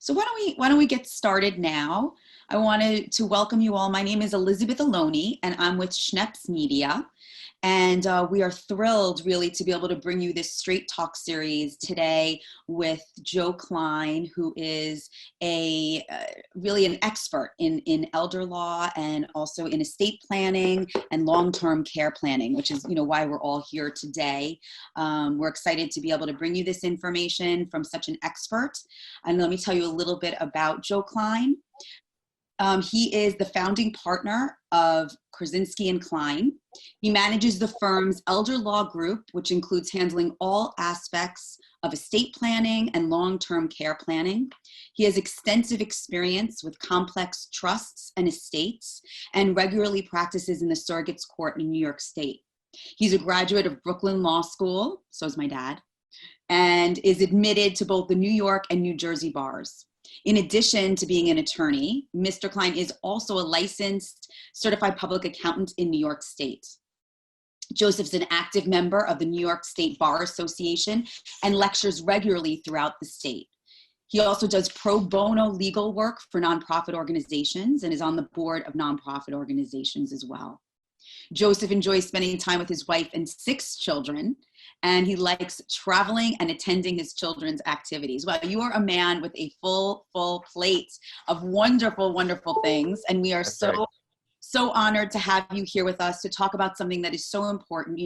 So why don't we get started now? I wanted to welcome you all. My name is Elizabeth Aloni, and I'm with Schneps Media. And we are thrilled really to be able to bring you this Straight Talk series today with Joe Klein, who is really an expert in elder law and also in estate planning and long-term care planning, which is why we're all here today. We're excited to be able to bring you this information from such an expert. And let me tell you a little bit about Joe Klein. He is the founding partner of Korsinsky and Kline. He manages the firm's elder law group, which includes handling all aspects of estate planning and long-term care planning. He has extensive experience with complex trusts and estates and regularly practices in the surrogates court in New York State. He's a graduate of Brooklyn Law School, so is my dad, and is admitted to both the New York and New Jersey bars. In addition to being an attorney, Mr. Klein is also a licensed certified public accountant in New York State. Joseph's an active member of the New York State Bar Association and lectures regularly throughout the state. He also does pro bono legal work for nonprofit organizations and is on the board of nonprofit organizations as well. Joseph enjoys spending time with his wife and 6 children, and he likes traveling and attending his children's activities. Well, you are a man with a full plate of wonderful, wonderful things, and we are so honored to have you here with us to talk about something that is so important.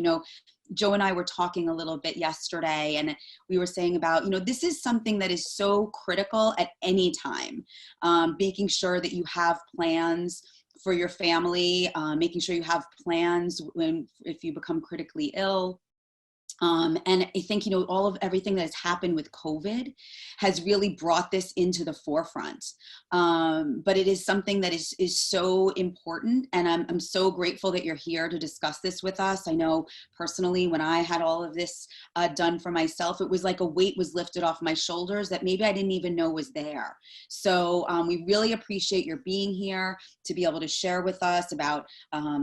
Joe and I were talking a little bit yesterday, and we were saying about, this is something that is so critical at any time, making sure that you have plans for your family, making sure you have plans if you become critically ill. And I think, everything that has happened with COVID has really brought this into the forefront. But it is something that is so important. And I'm so grateful that you're here to discuss this with us. I know personally, when I had all of this done for myself, it was like a weight was lifted off my shoulders that maybe I didn't even know was there. So we really appreciate your being here to be able to share with us about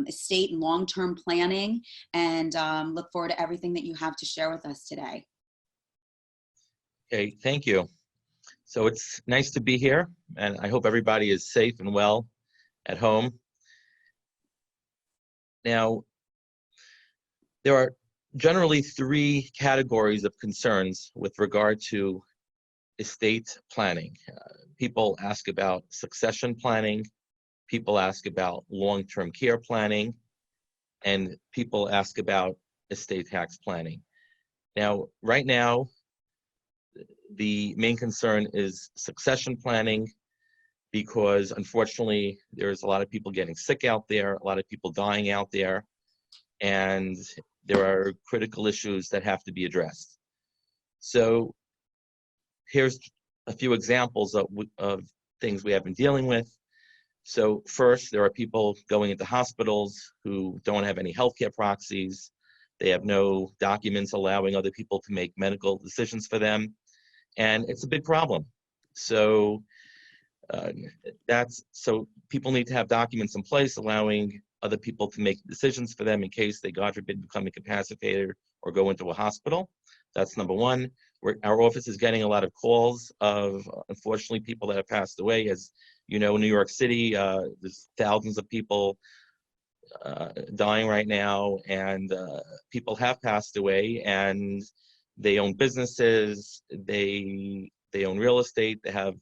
estate and long-term planning, and look forward to everything that you have to share with us today. Okay, thank you. So it's nice to be here, and I hope everybody is safe and well at home. Now, there are generally 3 categories of concerns with regard to estate planning. People ask about succession planning, people ask about long-term care planning, and people ask about estate tax planning. Now, right now, the main concern is succession planning, because unfortunately, there's a lot of people getting sick out there, a lot of people dying out there, and there are critical issues that have to be addressed. So here's a few examples of things we have been dealing with. So first, there are people going into hospitals who don't have any healthcare proxies. They have no documents allowing other people to make medical decisions for them. And it's a big problem. So so people need to have documents in place allowing other people to make decisions for them in case they, God forbid, become incapacitated or go into a hospital. That's number one. Our office is getting a lot of calls of, unfortunately, people that have passed away. As you know, in New York City, there's thousands of people dying right now, and people have passed away, and they own businesses, they own real estate, they have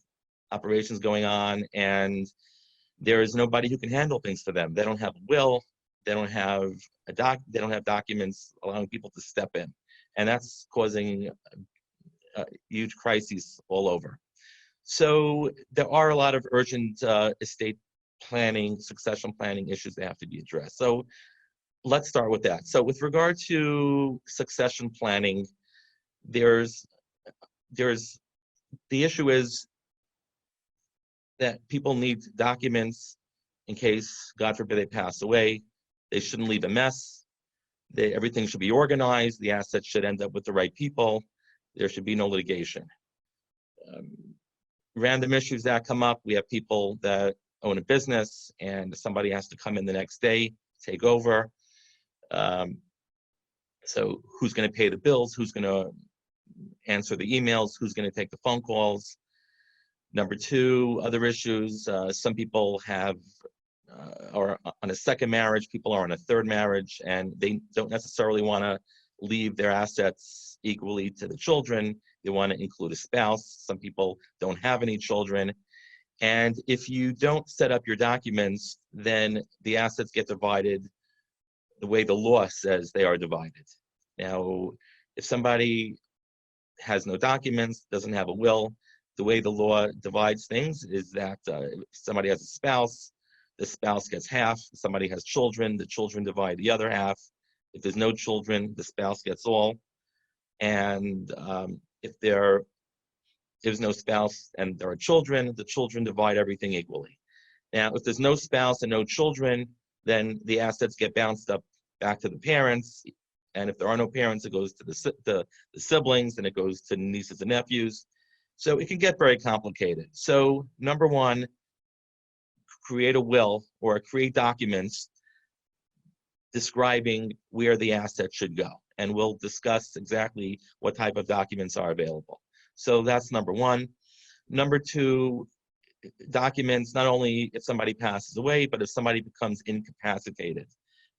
operations going on, and there is nobody who can handle things for them. They don't have a will, they don't have documents allowing people to step in, and that's causing huge crises all over. So there are a lot of urgent estate planning, succession planning issues that have to be addressed. So let's start with that. So with regard to succession planning, there's the issue is that people need documents in case, God forbid, they pass away. They shouldn't leave a mess. Everything should be organized. The assets should end up with the right people. There should be no litigation. Random issues that come up, we have people that own a business and somebody has to come in the next day, take over. So who's going to pay the bills? Who's going to answer the emails? Who's going to take the phone calls? Number two, other issues, some people are on a second marriage, people are on a third marriage, and they don't necessarily want to leave their assets equally to the children. They want to include a spouse. Some people don't have any children. And if you don't set up your documents, then the assets get divided the way the law says they are divided. Now, if somebody has no documents, doesn't have a will, the way the law divides things is that if somebody has a spouse, the spouse gets half. If somebody has children, the children divide the other half. If there's no children, the spouse gets all. And if there is no spouse and there are children, the children divide everything equally. Now, if there's no spouse and no children, then the assets get bounced up back to the parents. And if there are no parents, it goes to the siblings, and it goes to nieces and nephews. So it can get very complicated. So number one, create a will or create documents describing where the assets should go. And we'll discuss exactly what type of documents are available. So that's number one. Number two, documents not only if somebody passes away, but if somebody becomes incapacitated.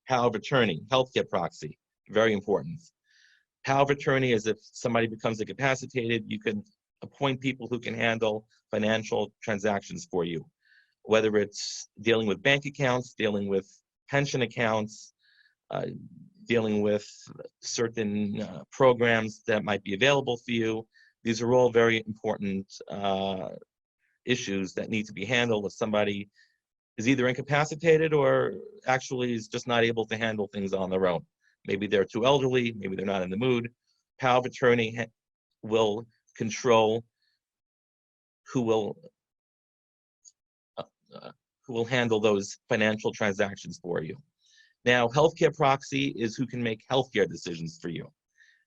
Power of attorney, healthcare proxy, very important. Power of attorney is if somebody becomes incapacitated, you can appoint people who can handle financial transactions for you, whether it's dealing with bank accounts, dealing with pension accounts, dealing with certain programs that might be available for you. These are all very important issues that need to be handled if somebody is either incapacitated or actually is just not able to handle things on their own. Maybe they're too elderly, maybe they're not in the mood. Power of attorney will control who will handle those financial transactions for you. Now, healthcare proxy is who can make healthcare decisions for you.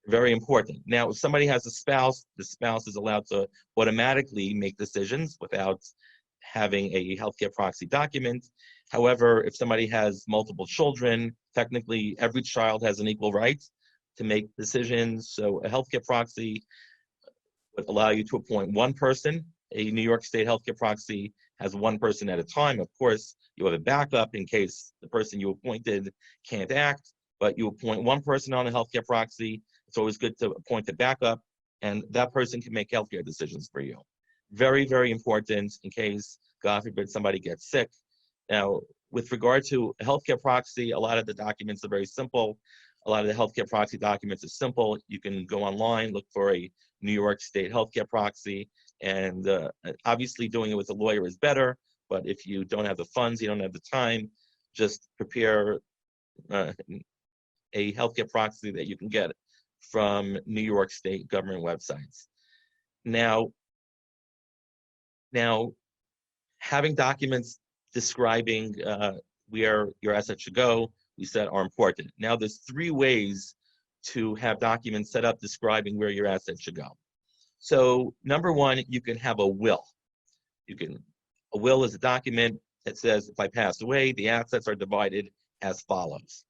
Very important. Now, if somebody has a spouse, the spouse is allowed to automatically make decisions without having a healthcare proxy document. However, if somebody has multiple children, technically every child has an equal right to make decisions. So a healthcare proxy would allow you to appoint one person. A New York State healthcare proxy has one person at a time. Of course, you have a backup in case the person you appointed can't act, but you appoint one person on a healthcare proxy. It's always good to appoint a backup, and that person can make healthcare decisions for you. Very, very important in case, God forbid, somebody gets sick. Now, with regard to a healthcare proxy, a lot of the documents are very simple. A lot of the healthcare proxy documents are simple. You can go online, look for a New York State healthcare proxy, and obviously doing it with a lawyer is better, but if you don't have the funds, you don't have the time, just prepare a healthcare proxy that you can get from New York State government websites. Now, having documents describing where your assets should go, we said are important. Now, there's three ways to have documents set up describing where your assets should go. So number one, you can have a will. A will is a document that says if I pass away, the assets are divided as follows.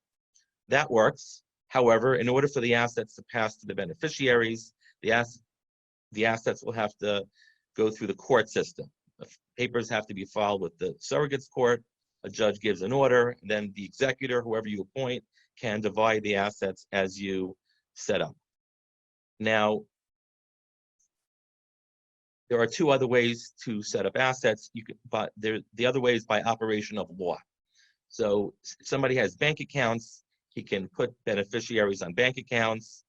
That works. However, in order for the assets to pass to the beneficiaries, the assets will have to go through the court system. The papers have to be filed with the surrogate's court. A judge gives an order, and then the executor, whoever you appoint, can divide the assets as you set up. Now, there are two other ways to set up assets. But the other way is by operation of law. So if somebody has bank accounts, he can put beneficiaries on bank accounts.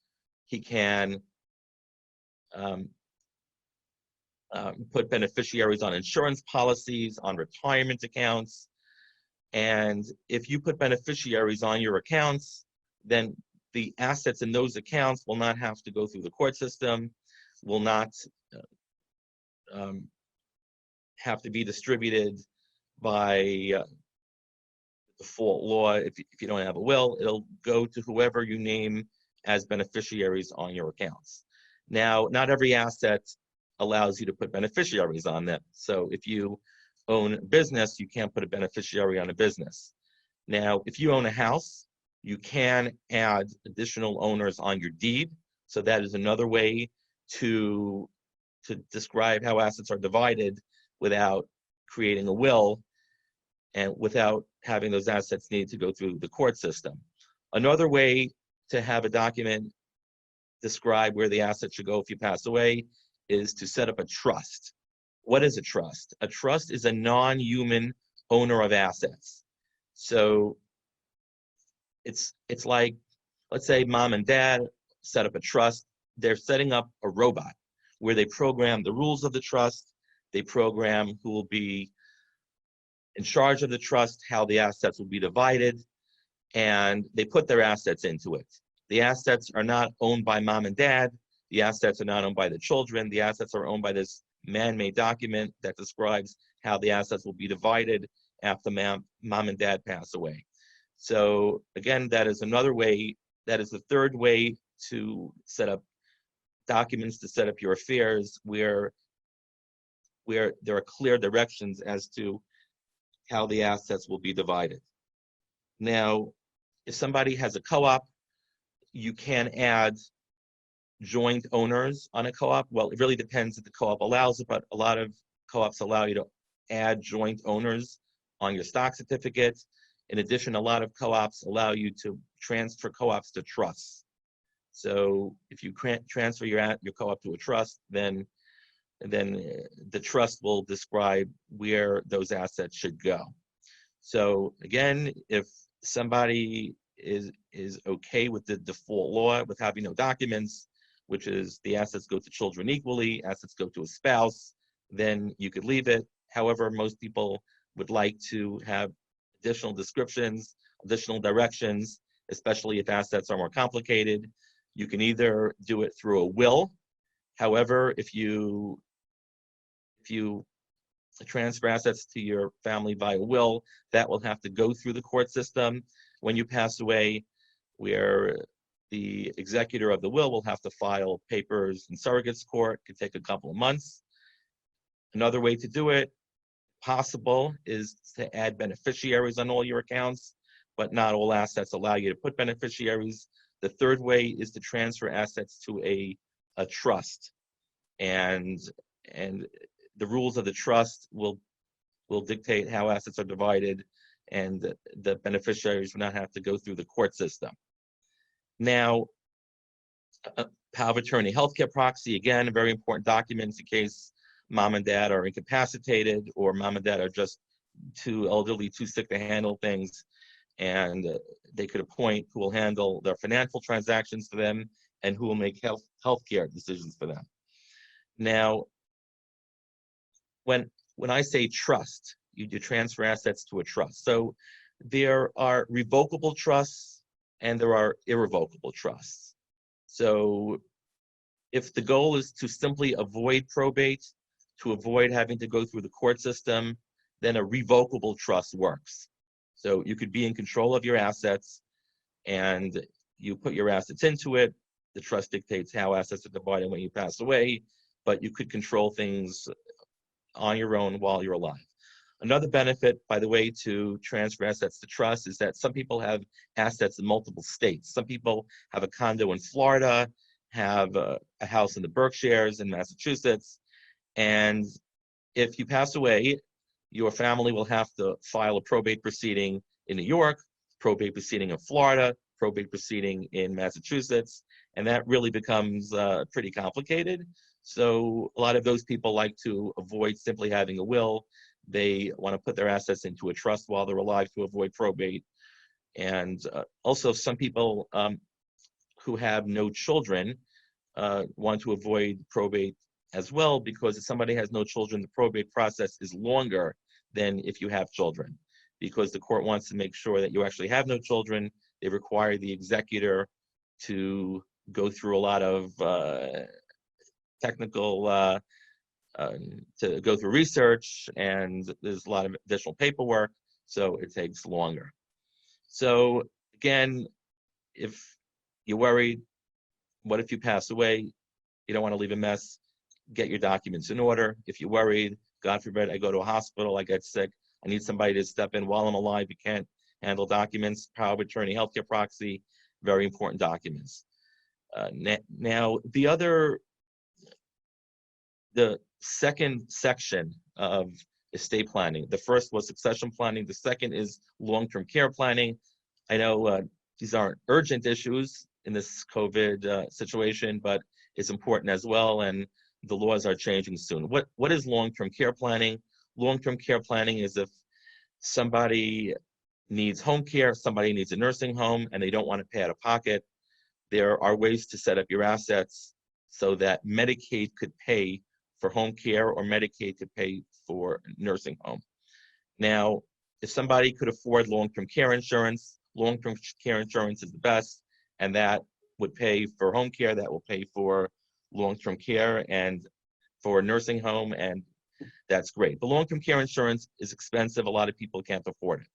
He can put beneficiaries on insurance policies, on retirement accounts. And if you put beneficiaries on your accounts, then the assets in those accounts will not have to go through the court system, will not have to be distributed by default law. If you don't have a will, it'll go to whoever you name as beneficiaries on your accounts. Now, not every asset allows you to put beneficiaries on them. So if you own a business, you can't put a beneficiary on a business. Now, if you own a house, you can add additional owners on your deed. So that is another way to to describe how assets are divided without creating a will and without having those assets need to go through the court system. Another way to have a document describe where the assets should go if you pass away is to set up a trust. What is a trust? A trust is a non-human owner of assets. So it's like, let's say mom and dad set up a trust. They're setting up a robot where they program the rules of the trust, they program who will be in charge of the trust, how the assets will be divided, and they put their assets into it. The assets are not owned by mom and dad. The assets are not owned by the children. The assets are owned by this man-made document that describes how the assets will be divided after mom and dad pass away. So again, that is another way, that is the third way to set up documents, to set up your affairs where there are clear directions as to how the assets will be divided. Now, if somebody has a co-op, you can add joint owners on a co-op. Well, it really depends if the co-op allows it, but a lot of co-ops allow you to add joint owners on your stock certificate. In addition, a lot of co-ops allow you to transfer co-ops to trusts. So if you transfer your co-op to a trust, then the trust will describe where those assets should go. So again, if somebody is okay with the default law, with having no documents, which is the assets go to children equally, assets go to a spouse, then you could leave it. However, most people would like to have additional descriptions, additional directions, especially if assets are more complicated. You can either do it through a will. However, if you transfer assets to your family via will, that will have to go through the court system when you pass away, where the executor of the will have to file papers in surrogates court. It could take a couple of months. Another way to do it, possible, is to add beneficiaries on all your accounts, but not all assets allow you to put beneficiaries. The third way is to transfer assets to a trust, and the rules of the trust will dictate how assets are divided, and the beneficiaries will not have to go through the court system. Now, power of attorney, healthcare proxy, again, a very important document in case mom and dad are incapacitated or mom and dad are just too elderly, too sick to handle things, and they could appoint who will handle their financial transactions for them and who will make healthcare decisions for them. Now, when I say trust, you transfer assets to a trust. So there are revocable trusts and there are irrevocable trusts. So if the goal is to simply avoid probate, to avoid having to go through the court system, then a revocable trust works. So you could be in control of your assets and you put your assets into it. The trust dictates how assets are divided when you pass away, but you could control things on your own while you're alive. Another benefit, by the way, to transfer assets to trust is that some people have assets in multiple states. Some people have a condo in Florida, have a house in the Berkshires in Massachusetts, and if you pass away, your family will have to file a probate proceeding in New York, probate proceeding in Florida, probate proceeding in Massachusetts, and that really becomes pretty complicated. So a lot of those people like to avoid simply having a will. They want to put their assets into a trust while they're alive to avoid probate. And also some people who have no children want to avoid probate as well, because if somebody has no children, the probate process is longer than if you have children, because the court wants to make sure that you actually have no children. They require the executor to go through a lot of technical, to go through research, and there's a lot of additional paperwork, so it takes longer. So again, if you're worried, what if you pass away? You don't want to leave a mess. Get your documents in order. If you're worried, God forbid, I go to a hospital, I get sick, I need somebody to step in while I'm alive, you can't handle documents, power of attorney, healthcare proxy, very important documents. Now, the other the second section of estate planning. The first was succession planning. The second is long-term care planning. I know these aren't urgent issues in this COVID situation, but it's important as well, and the laws are changing soon. What is long-term care planning? Long-term care planning is if somebody needs home care, somebody needs a nursing home, and they don't want to pay out of pocket. There are ways to set up your assets so that Medicaid could pay for home care or Medicaid could pay for nursing home. Now, if somebody could afford long-term care insurance is the best, and that would pay for home care, that will pay for long-term care and for nursing home, and that's great. But long-term care insurance is expensive. A lot of people can't afford it.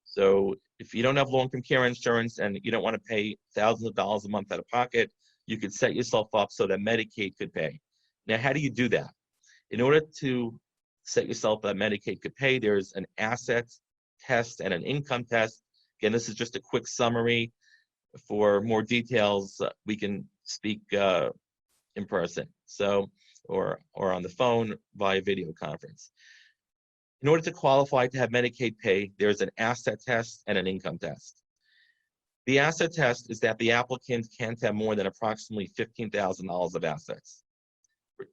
So if you don't have long-term care insurance and you don't want to pay thousands of dollars a month out of pocket, you could set yourself up so that Medicaid could pay. Now, how do you do that? In order to set yourself that Medicaid could pay, there's an asset test and an income test. Again, this is just a quick summary. For more details, we can speak in person, or on the phone via video conference. In order to qualify to have Medicaid pay, there's an asset test and an income test. The asset test is that the applicant can't have more than approximately $15,000 of assets.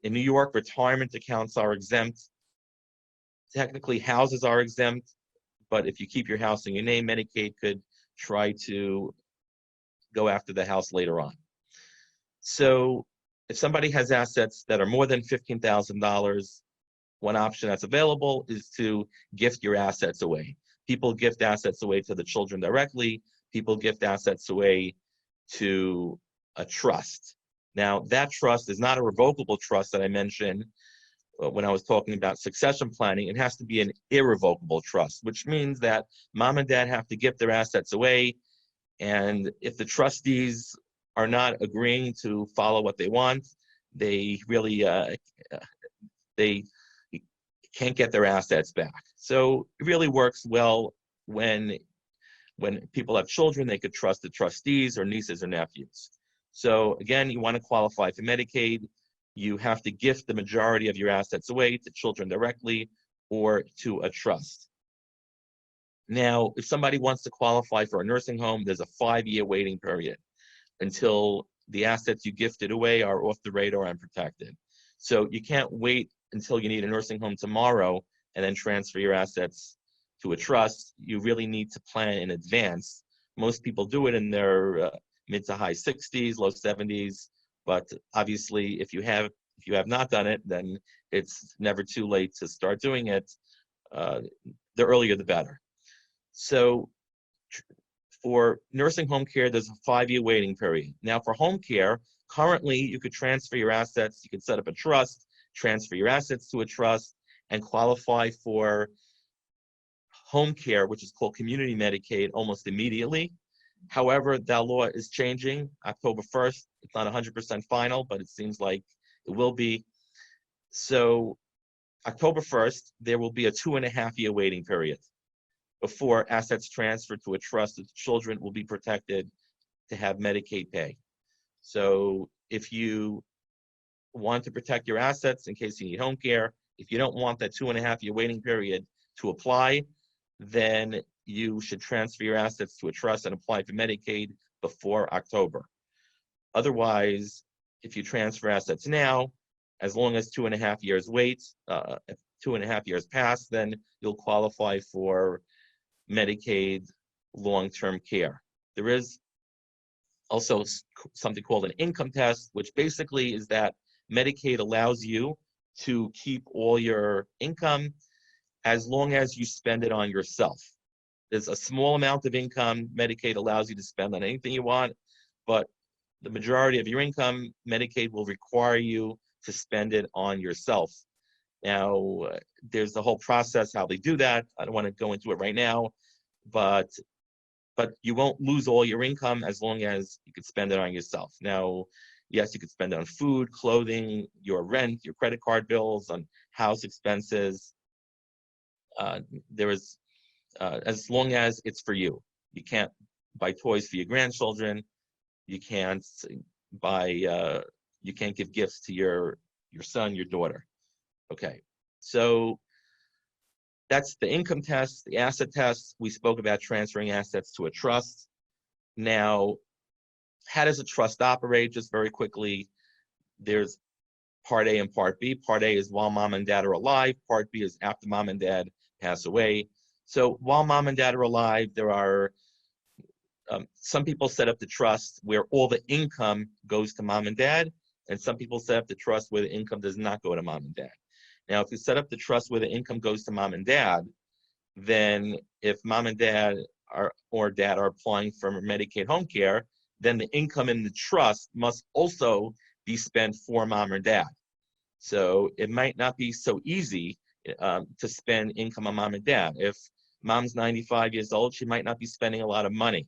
In New York, retirement accounts are exempt. Technically, houses are exempt, but if you keep your house in your name, Medicaid could try to go after the house later on. So if somebody has assets that are more than $15,000, one option that's available is to gift your assets away. People gift assets away to the children directly. People gift assets away to a trust. Now, that trust is not a revocable trust that I mentioned when I was talking about succession planning. It has to be an irrevocable trust, which means that mom and dad have to gift their assets away. And if the trustees are not agreeing to follow what they want, they really they can't get their assets back. So it really works well when people have children, they could trust the trustees or nieces or nephews. So again, you want to qualify for Medicaid, you have to gift the majority of your assets away to children directly or to a trust. Now, if somebody wants to qualify for a nursing home, there's a 5-year waiting period until the assets you gifted away are off the radar and protected. So you can't wait until you need a nursing home tomorrow and then transfer your assets to a trust. You really need to plan in advance. Most people do it in their mid to high 60s, low 70s, but obviously if you have not done it, then it's never too late to start doing it. The earlier the better. So for nursing home care, there's a 5-year waiting period. Now for home care, currently you could transfer your assets, you could set up a trust, transfer your assets to a trust, and qualify for home care, which is called community Medicaid, almost immediately. However, that law is changing October 1st. It's not 100% final, but it seems like it will be. So October 1st, there will be a 2.5-year waiting period before assets transferred to a trust that the children will be protected to have Medicaid pay. So if you want to protect your assets in case you need home care, if you don't want that 2.5-year waiting period to apply, then you should transfer your assets to a trust and apply for Medicaid before October. Otherwise, if you transfer assets now, as long as 2.5 years wait, if 2.5 years pass, then you'll qualify for Medicaid long-term care. There is also something called an income test, which basically is that Medicaid allows you to keep all your income as long as you spend it on yourself. There's a small amount of income Medicaid allows you to spend on anything you want, but the majority of your income, Medicaid will require you to spend it on yourself. Now, there's the whole process how they do that. I don't want to go into it right now, but you won't lose all your income as long as you could spend it on yourself. Now, yes, you could spend it on food, clothing, your rent, your credit card bills, on house expenses. As long as it's for you. You can't buy toys for your grandchildren. You can't give gifts to your your son, your daughter. Okay, so that's the income test, the asset test. We spoke about transferring assets to a trust. Now, how does a trust operate? Just very quickly, there's Part A and Part B. Part A is while mom and dad are alive. Part B is after mom and dad pass away. So while mom and dad are alive, there are some people set up the trust where all the income goes to mom and dad, and some people set up the trust where the income does not go to mom and dad. Now, if you set up the trust where the income goes to mom and dad, then if mom and dad or dad are applying for Medicaid home care, then the income in the trust must also be spent for mom or dad. So it might not be so easy to spend income on mom and dad. If mom's 95 years old, she might not be spending a lot of money.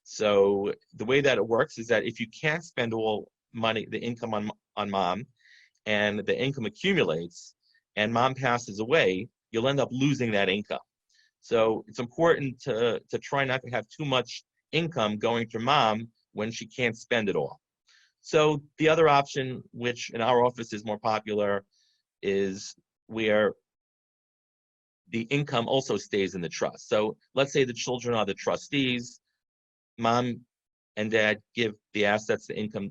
So the way that it works is that if you can't spend all money, the income on mom, and the income accumulates, and mom passes away, you'll end up losing that income. So it's important to try not to have too much income going to mom when she can't spend it all. So the other option, which in our office is more popular, is where the income also stays in the trust. So let's say the children are the trustees. Mom and dad give the assets, the income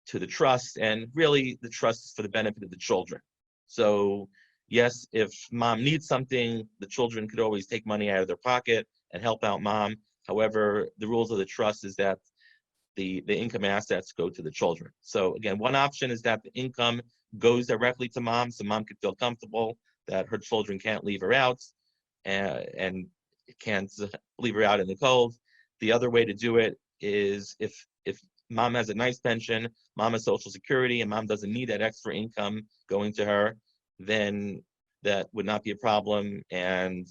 to the trust, and really the trust is for the benefit of the children. So yes, if mom needs something, the children could always take money out of their pocket and help out mom. However, the rules of the trust is that the income assets go to the children. So again, one option is that the income goes directly to mom, so mom can feel comfortable that her children can't leave her out and can't leave her out in the cold. The other way to do it is if mom has a nice pension, mom has Social Security, and mom doesn't need that extra income going to her, then that would not be a problem, and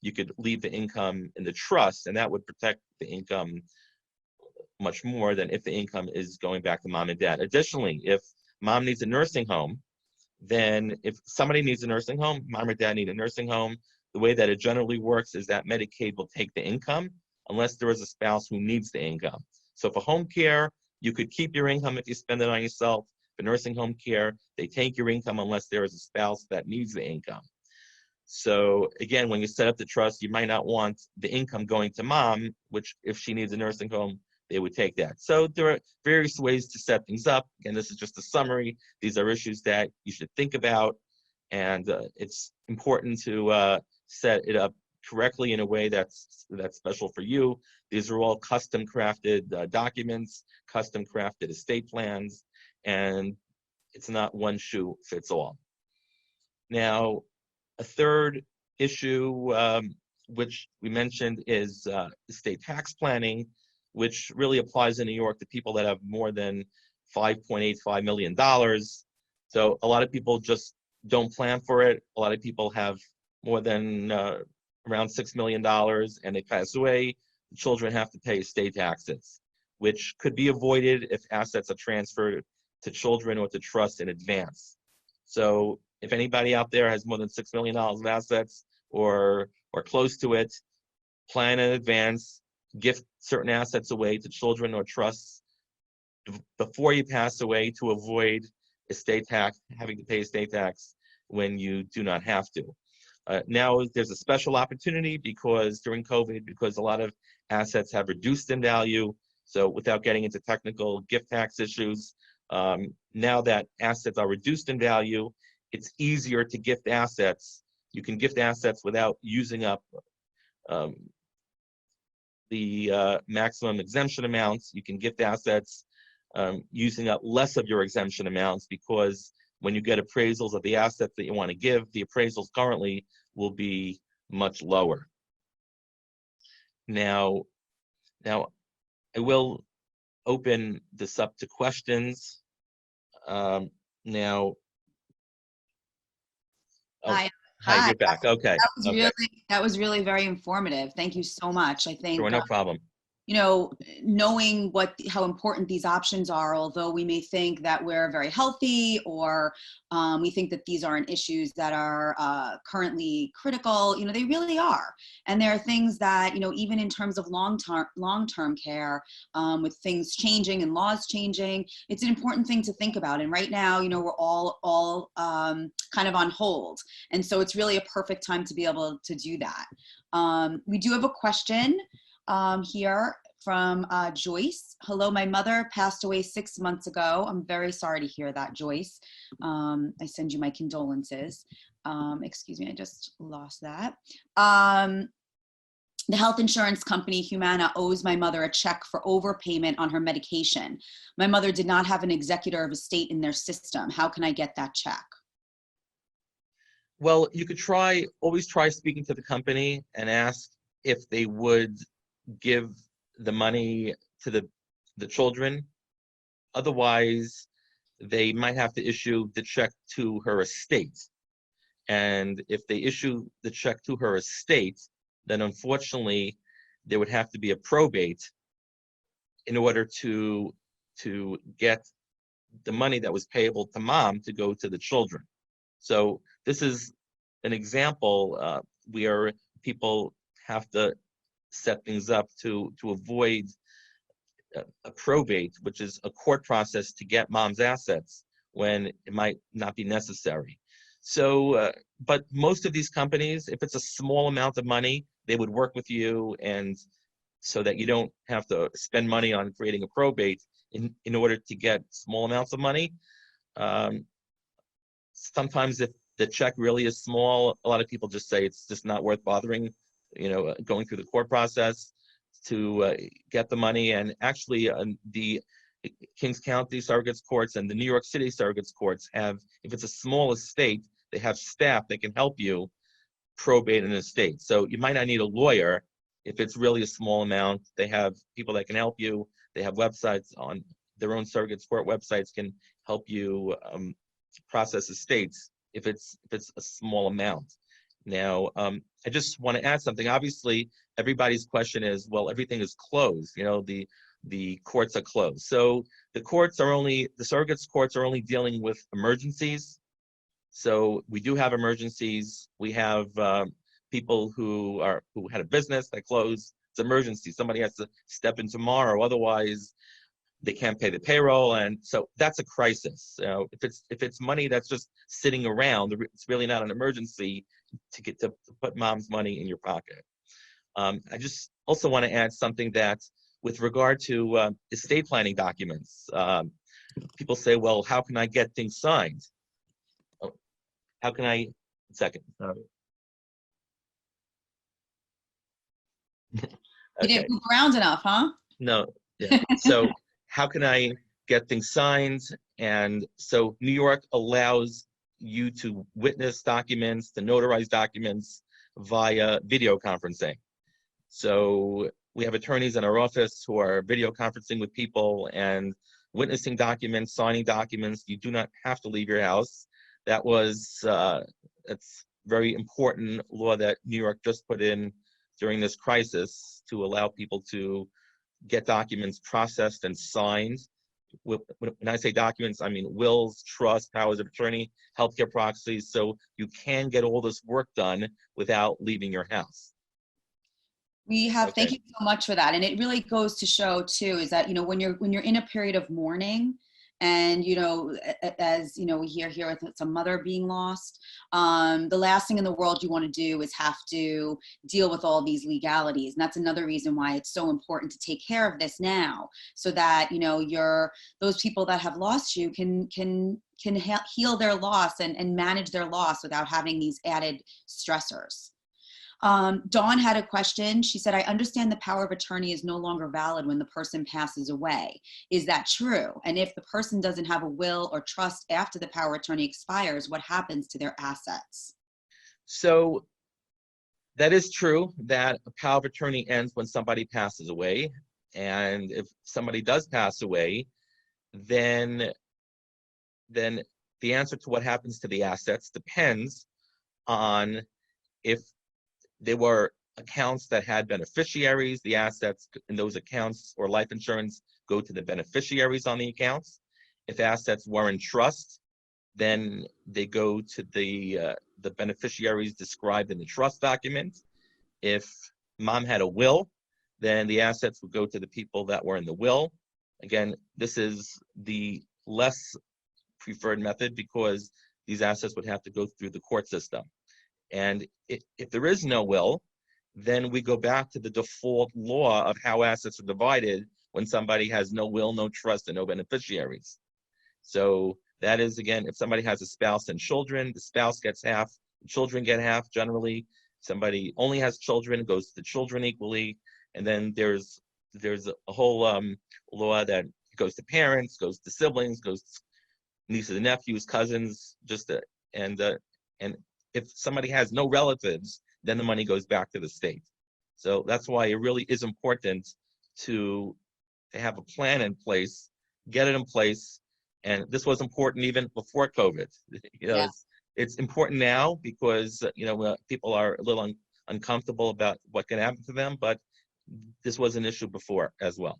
you could leave the income in the trust, and that would protect the income much more than if the income is going back to mom and dad. Additionally, if mom needs a nursing home, then if somebody needs a nursing home, mom or dad need a nursing home, the way that it generally works is that Medicaid will take the income unless there is a spouse who needs the income. So for home care, you could keep your income if you spend it on yourself. For nursing home care, they take your income unless there is a spouse that needs the income. So again, when you set up the trust, you might not want the income going to mom, which if she needs a nursing home, they would take that. So there are various ways to set things up. Again, this is just a summary. These are issues that you should think about, and it's important to set it up correctly in a way that's special for you. These are all custom crafted documents, custom crafted estate plans, and it's not one shoe fits all. Now, a third issue which we mentioned is estate tax planning, which really applies in New York to people that have more than $5.85 million. So a lot of people just don't plan for it. A lot of people have more than around $6 million and they pass away. The children have to pay estate taxes, which could be avoided if assets are transferred to children or to trust in advance. So if anybody out there has more than $6 million of assets or close to it, plan in advance, gift certain assets away to children or trusts before you pass away to avoid estate tax, having to pay estate tax when you do not have to. Now there's a special opportunity because during COVID, because a lot of assets have reduced in value. So without getting into technical gift tax issues, now that assets are reduced in value, it's easier to gift assets. You can gift assets without using up the maximum exemption amounts. You can gift assets using up less of your exemption amounts because when you get appraisals of the assets that you want to give, the appraisals currently will be much lower. Now I will open this up to questions. Now, oh, Hi. hi, you're back. Okay. That was really very informative. Thank you so much. I think Sure, no problem. knowing how important these options are, although we may think that we're very healthy, or we think that these aren't issues that are currently critical, they really are. And there are things that, even in terms of long-term care, with things changing and laws changing, it's an important thing to think about. And right now, we're all kind of on hold. And so it's really a perfect time to be able to do that. We do have a question here from Joyce. Hello, my mother passed away 6 months ago. I'm very sorry to hear that, Joyce. I send you my condolences. Excuse me, I just lost that. The health insurance company, Humana, owes my mother a check for overpayment on her medication. My mother did not have an executor of estate in their system. How can I get that check? Well, you could always try speaking to the company and ask if they would give the money to the children. Otherwise, they might have to issue the check to her estate. And if they issue the check to her estate, then unfortunately, there would have to be a probate in order to get the money that was payable to mom to go to the children. So this is an example where people have to set things up to avoid a probate, which is a court process to get mom's assets when it might not be necessary. So, but most of these companies, if it's a small amount of money, they would work with you, and so that you don't have to spend money on creating a probate in order to get small amounts of money. Sometimes if the check really is small, a lot of people just say it's just not worth bothering, going through the court process to get the money. And actually, the Kings County Surrogates Courts and the New York City Surrogates Courts have, if it's a small estate, they have staff that can help you probate an estate. So you might not need a lawyer if it's really a small amount. They have people that can help you. They have websites on their own surrogates court websites can help you process estates if it's a small amount. Now, I just want to add something. Obviously, everybody's question is, well, everything is closed. The courts are closed. So the surrogates courts are only dealing with emergencies. So we do have emergencies. We have people who had a business that closed. It's emergency. Somebody has to step in tomorrow. Otherwise, they can't pay the payroll, and so that's a crisis. If it's money that's just sitting around, it's really not an emergency to put mom's money in your pocket. I just also want to add something that, with regard to estate planning documents, people say, well, how can I get things signed? How can I? Second. Sorry. You didn't move around enough, huh? No. Yeah. So how can I get things signed? And so New York allows you to witness documents, to notarize documents via video conferencing. So we have attorneys in our office who are video conferencing with people and witnessing documents, signing documents. You do not have to leave your house. That's very important law that New York just put in during this crisis to allow people to get documents processed and signed. When I say documents, I mean wills, trust, powers of attorney, healthcare proxies, so you can get all this work done without leaving your house. We have, thank you so much for that. And it really goes to show too, is that, when you're in a period of mourning, and, as we hear here with some mother being lost, the last thing in the world you want to do is have to deal with all these legalities. And that's another reason why it's so important to take care of this now, so that, those people that have lost you can heal their loss and manage their loss without having these added stressors. Dawn had a question. She said, I understand the power of attorney is no longer valid when the person passes away. Is that true? And if the person doesn't have a will or trust after the power of attorney expires, what happens to their assets? So that is true, that a power of attorney ends when somebody passes away. And if somebody does pass away, then the answer to what happens to the assets depends on if they were accounts that had beneficiaries, the assets in those accounts or life insurance go to the beneficiaries on the accounts. If assets were in trust, then they go to the beneficiaries described in the trust document. If mom had a will, then the assets would go to the people that were in the will. Again, this is the less preferred method because these assets would have to go through the court system. And if there is no will, then we go back to the default law of how assets are divided when somebody has no will, no trust, and no beneficiaries. So that is, again, if somebody has a spouse and children, the spouse gets half, the children get half generally. Somebody only has children, it goes to the children equally. And then there's a whole law that goes to parents, goes to siblings, goes to nieces and nephews, cousins, and if somebody has no relatives, then the money goes back to the state. So that's why it really is important to have a plan in place, get it in place. And this was important even before COVID. Yeah. It's important now because people are a little uncomfortable about what can happen to them, but this was an issue before as well.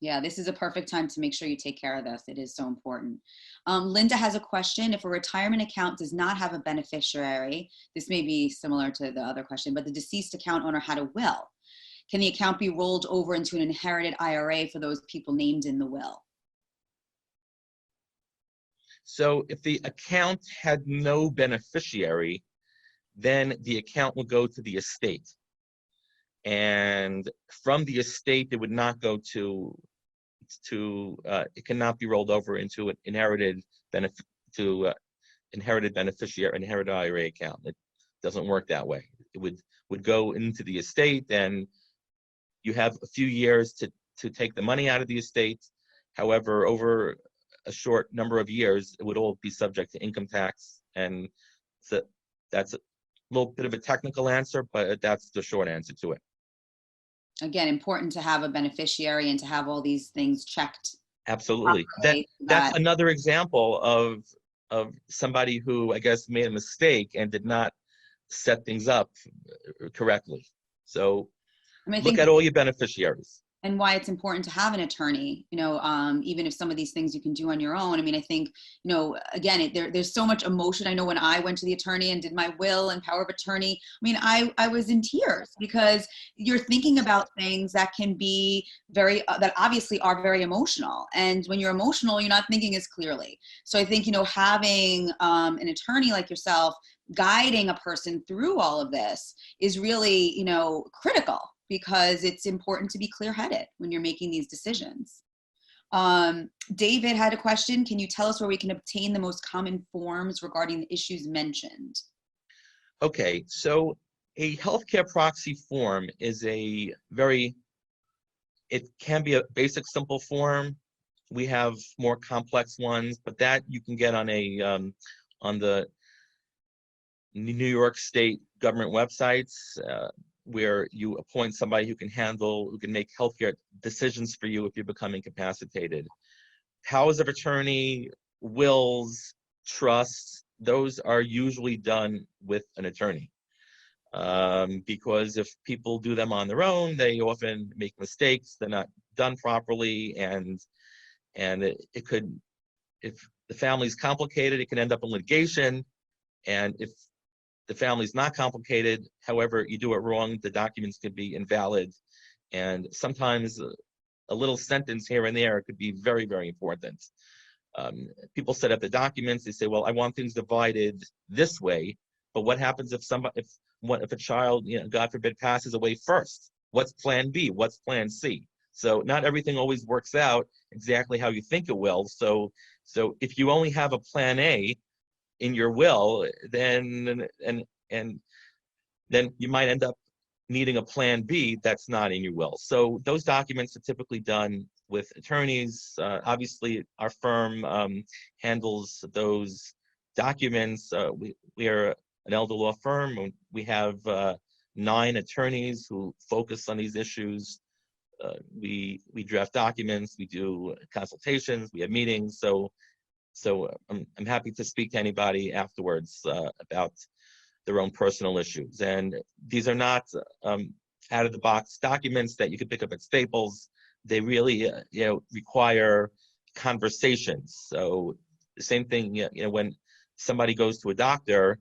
Yeah, this is a perfect time to make sure you take care of this. It is so important. Linda has a question. If a retirement account does not have a beneficiary, this may be similar to the other question, but the deceased account owner had a will, can the account be rolled over into an inherited IRA for those people named in the will? So if the account had no beneficiary, then the account would go to the estate. And from the estate, it would not go it cannot be rolled over into an inherited beneficiary, inherited IRA account. It doesn't work that way. It would go into the estate, and you have a few years to take the money out of the estate. However, over a short number of years, it would all be subject to income tax. And so that's a little bit of a technical answer, but that's the short answer to it. Again, important to have a beneficiary and to have all these things checked. Absolutely. That's another example of somebody who, I guess, made a mistake and did not set things up correctly. So look at all your beneficiaries. And why it's important to have an attorney, even if some of these things you can do on your own. I mean, I think, again, there's so much emotion. I know when I went to the attorney and did my will and power of attorney, I mean, I was in tears because you're thinking about things that can be that obviously are very emotional. And when you're emotional, you're not thinking as clearly. So I think, having an attorney like yourself guiding a person through all of this is really, critical, because it's important to be clear-headed when you're making these decisions. David had a question. Can you tell us where we can obtain the most common forms regarding the issues mentioned? Okay, so a healthcare proxy form is it can be a basic, simple form. We have more complex ones, but that you can get on the New York State government websites, where you appoint somebody who can make healthcare decisions for you if you become incapacitated. Powers of attorney, wills, trusts, those are usually done with an attorney. Because if people do them on their own, they often make mistakes, they're not done properly, and it could, if the family's complicated, it can end up in litigation. And if the family's not complicated, however, you do it wrong, the documents could be invalid. And sometimes a little sentence here and there could be very, very important. People set up the documents, they say, well, I want things divided this way, but what happens if a child, God forbid, passes away first? What's plan B? What's plan C? So not everything always works out exactly how you think it will. So if you only have a plan A in your will, then you might end up needing a plan B that's not in your will. So those documents are typically done with attorneys. Obviously, our firm handles those documents. We are an elder law firm. We have 9 attorneys who focus on these issues. We draft documents, we do consultations, we have meetings. So I'm happy to speak to anybody afterwards about their own personal issues. And these are not out of the box documents that you can pick up at Staples. They really require conversations. So the same thing, when somebody goes to a doctor,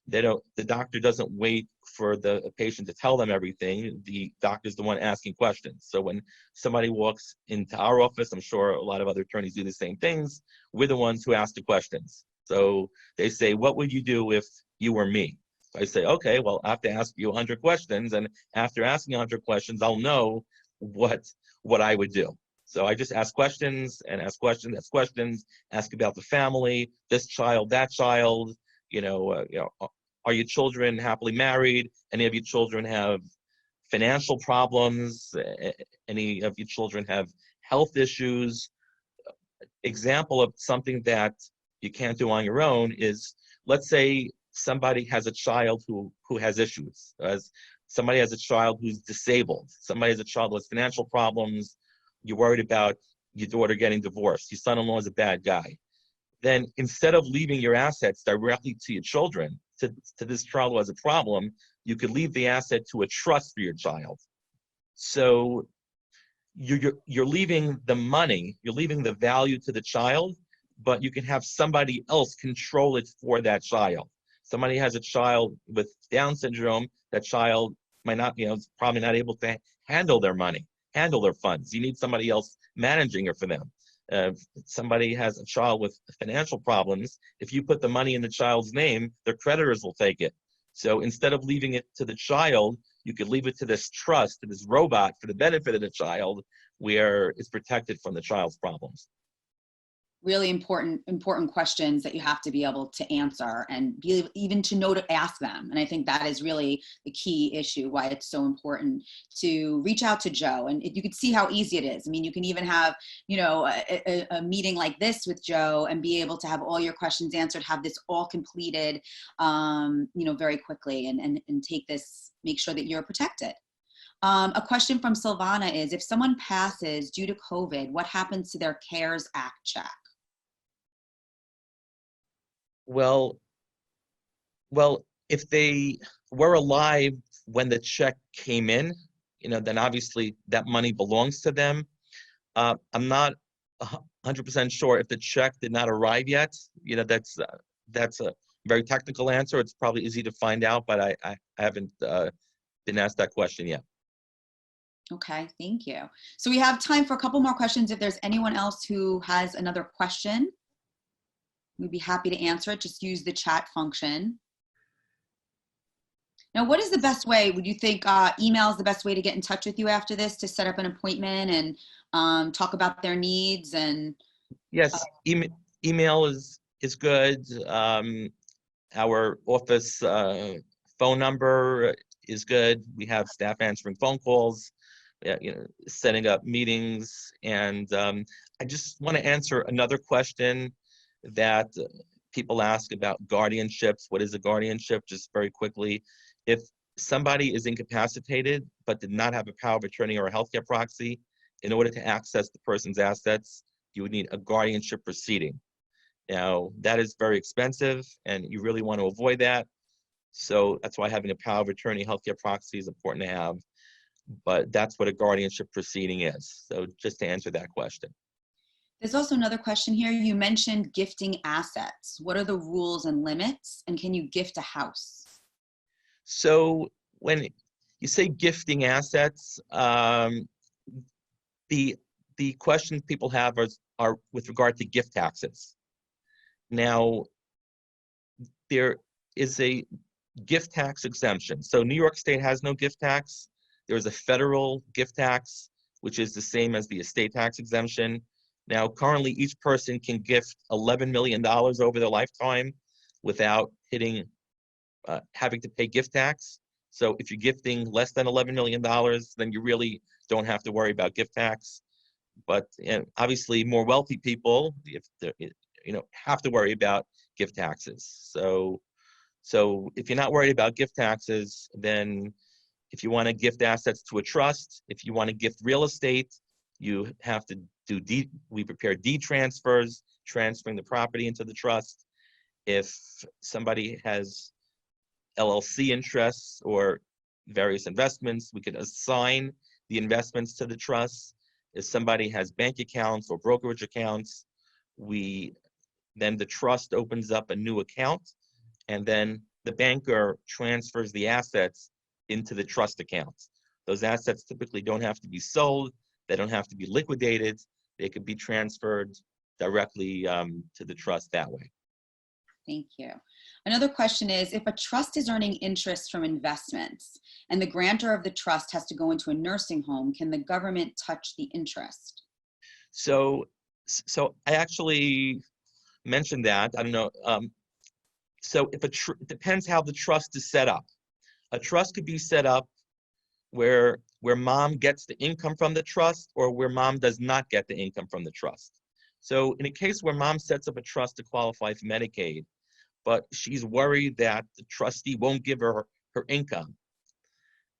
the doctor doesn't wait for the patient to tell them everything. The doctor's the one asking questions. So when somebody walks into our office, I'm sure a lot of other attorneys do the same things. We're the ones who ask the questions. So they say, what would you do if you were me? So I say, okay, well, I have to ask you 100 questions. And after asking 100 questions, I'll know what I would do. So I just ask questions and ask questions, ask about the family, this child, that child, are your children happily married? Any of your children have financial problems? Any of your children have health issues? Example of something that you can't do on your own is, let's say somebody has a child who has issues. Somebody has a child who's disabled. Somebody has a child who has financial problems. You're worried about your daughter getting divorced. Your son-in-law is a bad guy. Then instead of leaving your assets directly to your children, to this child who has a problem, you could leave the asset to a trust for your child. So you're leaving the money, you're leaving the value to the child, but you can have somebody else control it for that child. Somebody has a child with Down syndrome, that child might not, probably not able to handle their money, handle their funds. You need somebody else managing it for them. Somebody has a child with financial problems, if you put the money in the child's name, their creditors will take it. So instead of leaving it to the child, you could leave it to this trust, to this robot for the benefit of the child, where it's protected from the child's problems. Really important questions that you have to be able to answer and be even to know to ask them. And I think that is really the key issue, why it's so important to reach out to Joe. And you can see how easy it is. I mean, you can even have, a meeting like this with Joe and be able to have all your questions answered, have this all completed, very quickly and take this, make sure that you're protected. A question from Silvana is, if someone passes due to COVID, what happens to their CARES Act check? Well, if they were alive when the check came in, then obviously that money belongs to them. I'm not 100% sure if the check did not arrive yet. That's a very technical answer. It's probably easy to find out, but I haven't been asked that question yet. Okay, thank you. So we have time for a couple more questions. If there's anyone else who has another question, we'd be happy to answer it. Just use the chat function. Now, what is the best way? Would you think email is the best way to get in touch with you after this, to set up an appointment and talk about their needs? And yes, email is good. Our office phone number is good. We have staff answering phone calls, setting up meetings. And I just want to answer another question that people ask about guardianships. What is a guardianship? Just very quickly, if somebody is incapacitated but did not have a power of attorney or a healthcare proxy, in order to access the person's assets, you would need a guardianship proceeding. Now, that is very expensive, and you really want to avoid that. So that's why having a power of attorney healthcare proxy is important to have. But that's what a guardianship proceeding is. So just to answer that question. There's also another question here. You mentioned gifting assets. What are the rules and limits? And can you gift a house? So when you say gifting assets, the questions people have are with regard to gift taxes. Now, there is a gift tax exemption. So New York State has no gift tax. There is a federal gift tax, which is the same as the estate tax exemption. Now, currently, each person can gift $11 million over their lifetime without having to pay gift tax. So if you're gifting less than $11 million, then you really don't have to worry about gift tax. But obviously, more wealthy people, have to worry about gift taxes. So if you're not worried about gift taxes, then if you want to gift assets to a trust, if you want to gift real estate, you have to do we prepare deed transfers, transferring the property into the trust. If somebody has LLC interests or various investments. We could assign the investments to the trust. If somebody has bank accounts or brokerage accounts, then the trust opens up a new account, and then the banker transfers the assets into the trust account. Those assets typically don't have to be sold. They don't have to be liquidated. They could be transferred directly to the trust that way. Thank you. Another question is, if a trust is earning interest from investments and the grantor of the trust has to go into a nursing home, can the government touch the interest? So I actually mentioned that. I don't know. So it depends how the trust is set up. A trust could be set up where mom gets the income from the trust, or where mom does not get the income from the trust. So in a case where mom sets up a trust to qualify for Medicaid, but she's worried that the trustee won't give her income,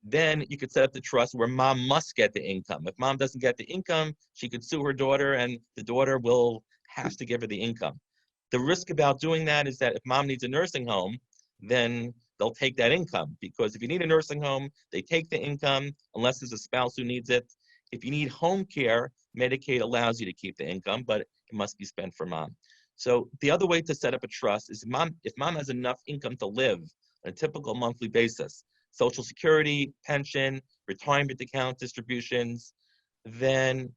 then you could set up the trust where mom must get the income. If mom doesn't get the income, she could sue her daughter, and the daughter will have to give her the income. The risk about doing that is that if mom needs a nursing home, then they'll take that income, because if you need a nursing home, they take the income unless there's a spouse who needs it. If you need home care, Medicaid allows you to keep the income, but it must be spent for mom. So the other way to set up a trust is if mom has enough income to live on a typical monthly basis, Social Security, pension, retirement account distributions, then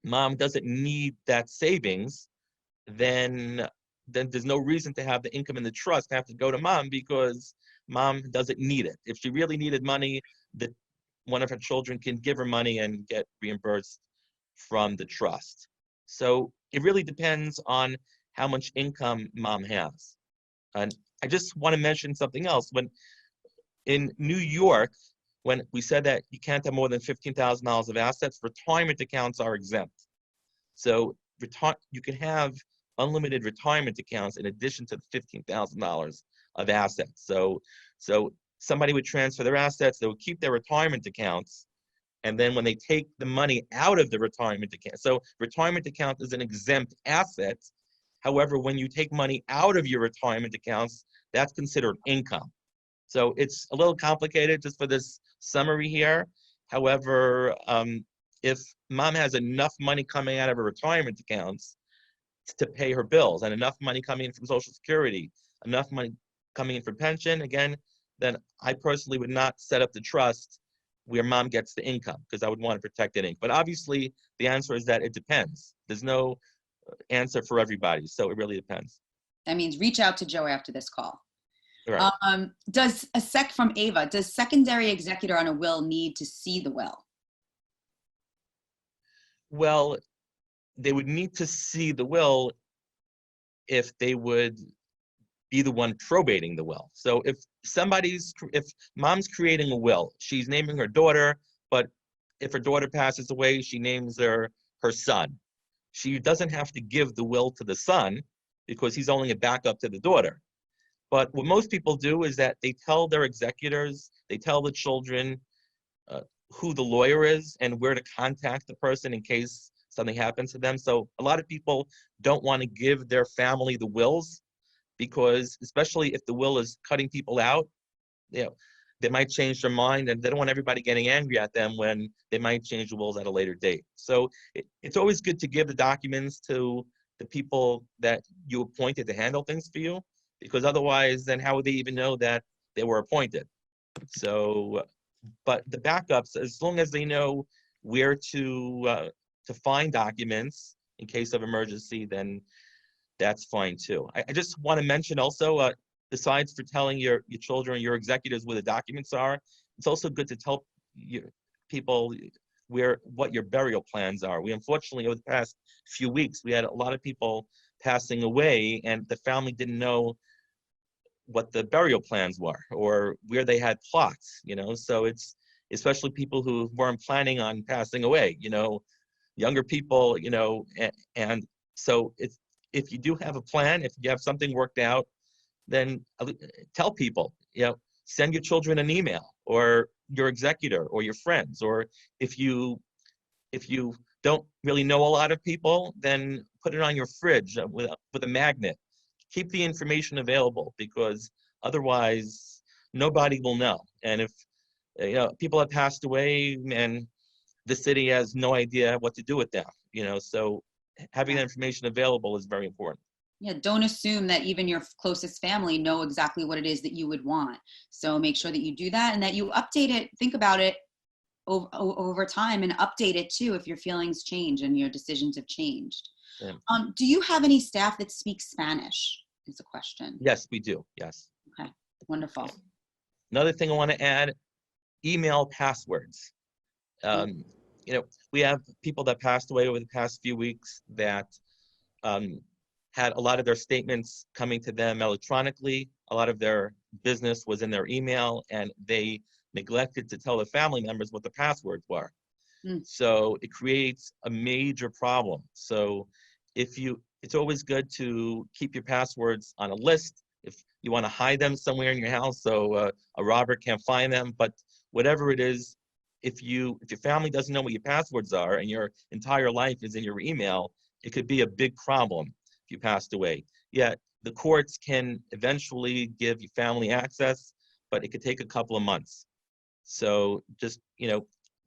mom doesn't need that savings, then there's no reason to have the income in the trust have to go to mom, because mom doesn't need it. If she really needed money, one of her children can give her money and get reimbursed from the trust. So it really depends on how much income mom has. And I just want to mention something else. When in New York, when we said that you can't have more than $15,000 of assets, retirement accounts are exempt. So you can have unlimited retirement accounts in addition to the $15,000 of assets. So somebody would transfer their assets, they would keep their retirement accounts, and then when they take the money out of the retirement account, so retirement account is an exempt asset. However, when you take money out of your retirement accounts, that's considered income. So it's a little complicated just for this summary here. However, if mom has enough money coming out of her retirement accounts to pay her bills, and enough money coming in from Social Security, enough money coming in from pension, again, then I personally would not set up the trust where mom gets the income, because I would want to protect that income. But obviously, the answer is that it depends. There's no answer for everybody, so it really depends. That means reach out to Joe after this call. Right. From Ava, does secondary executor on a will need to see the will? Well, they would need to see the will if they would be the one probating the will. So if mom's creating a will, she's naming her daughter, but if her daughter passes away, she names her son. She doesn't have to give the will to the son, because he's only a backup to the daughter. But what most people do is that they tell their executors, they tell the children who the lawyer is and where to contact the person in case something happens to them. So a lot of people don't want to give their family the wills, because especially if the will is cutting people out, they might change their mind, and they don't want everybody getting angry at them when they might change the wills at a later date. So it's always good to give the documents to the people that you appointed to handle things for you, because otherwise, then how would they even know that they were appointed? So, but the backups, as long as they know where to find documents in case of emergency, then that's fine too. I just want to mention also, besides for telling your children, your executors where the documents are, it's also good to tell people what your burial plans are. We unfortunately, over the past few weeks, we had a lot of people passing away, and the family didn't know what the burial plans were or where they had plots, so it's especially people who weren't planning on passing away, younger people, and so if you do have a plan, if you have something worked out, then tell people, send your children an email, or your executor, or your friends, or if you don't really know a lot of people, then put it on your fridge with a magnet. Keep the information available, because otherwise nobody will know. And if people have passed away and the city has no idea what to do with them, so having that information available is very important. Yeah, don't assume that even your closest family know exactly what it is that you would want. So make sure that you do that and that you update it. Think about it over time and update it too if your feelings change and your decisions have changed. Yeah. Do you have any staff that speak Spanish? Is a question. Yes, we do. Yes. Okay, wonderful. Yeah. Another thing I want to add, email passwords. We have people that passed away over the past few weeks that had a lot of their statements coming to them electronically. A lot of their business was in their email, and they neglected to tell the family members what the passwords were. So it creates a major problem. So it's always good to keep your passwords on a list. If you want to hide them somewhere in your house so a robber can't find them, but whatever it is, if your family doesn't know what your passwords are and your entire life is in your email, it could be a big problem if you passed away. Yeah, the courts can eventually give your family access, but it could take a couple of months. So just,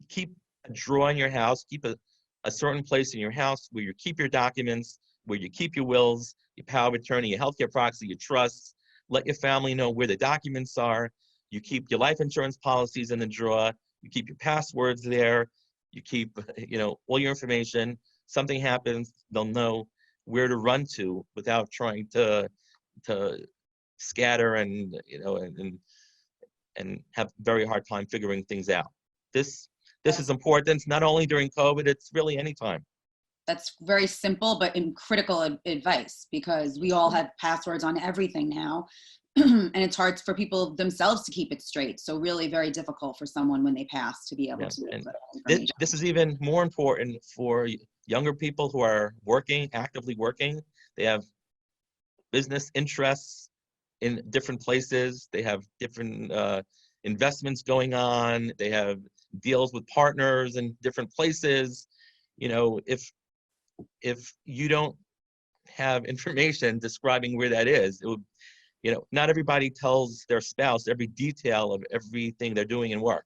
keep a drawer in your house, keep a certain place in your house where you keep your documents, where you keep your wills, your power of attorney, your healthcare proxy, your trusts. Let your family know where the documents are. You keep your life insurance policies in the drawer. You keep your passwords there. You keep, all your information. Something happens, they'll know where to run to without trying to scatter and have very hard time figuring things out. This is important, not only during COVID, it's really anytime. That's very simple, but critical advice, because we all have passwords on everything now. And it's hard for people themselves to keep it straight. So really very difficult for someone when they pass to be able to put all information. This is even more important for younger people who are actively working. They have business interests in different places. They have different investments going on. They have deals with partners in different places. If you don't have information describing where that is, it would, not everybody tells their spouse every detail of everything they're doing in work.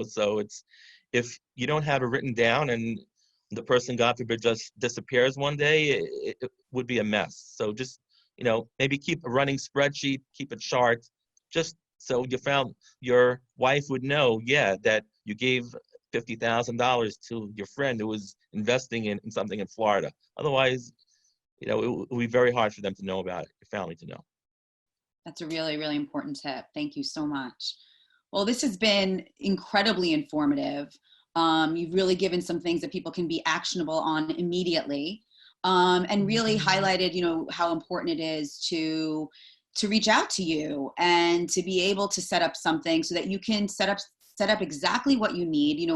So if you don't have it written down and the person, God forbid, just disappears one day, it would be a mess. So just, maybe keep a running spreadsheet, keep a chart, just so your wife would know, that you gave $50,000 to your friend who was investing in something in Florida. Otherwise, it would be very hard for them to know about it, your family to know. That's a really, really important tip. Thank you so much. Well, this has been incredibly informative. You've really given some things that people can be actionable on immediately, and really highlighted, how important it is to reach out to you and to be able to set up something so that you can set up exactly what you need.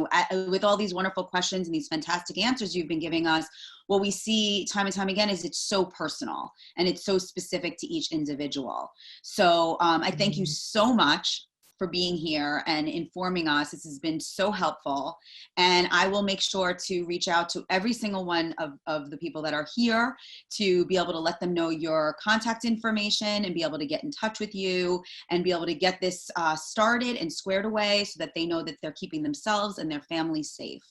With all these wonderful questions and these fantastic answers you've been giving us, what we see time and time again is it's so personal and it's so specific to each individual. So I thank you so much for being here and informing us. This has been so helpful. And I will make sure to reach out to every single one of the people that are here to be able to let them know your contact information and be able to get in touch with you and be able to get this started and squared away so that they know that they're keeping themselves and their families safe.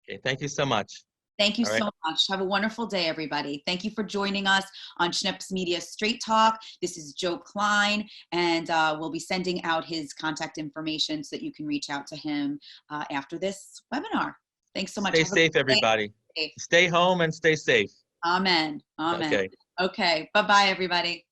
Okay, thank you so much. Thank you so much. Have a wonderful day, everybody. Thank you for joining us on Schneps Media Straight Talk. This is Joe Klein, and we'll be sending out his contact information so that you can reach out to him after this webinar. Thanks so much. Stay safe, everybody. Stay home and stay safe. Amen. Amen. Okay. Bye-bye, everybody.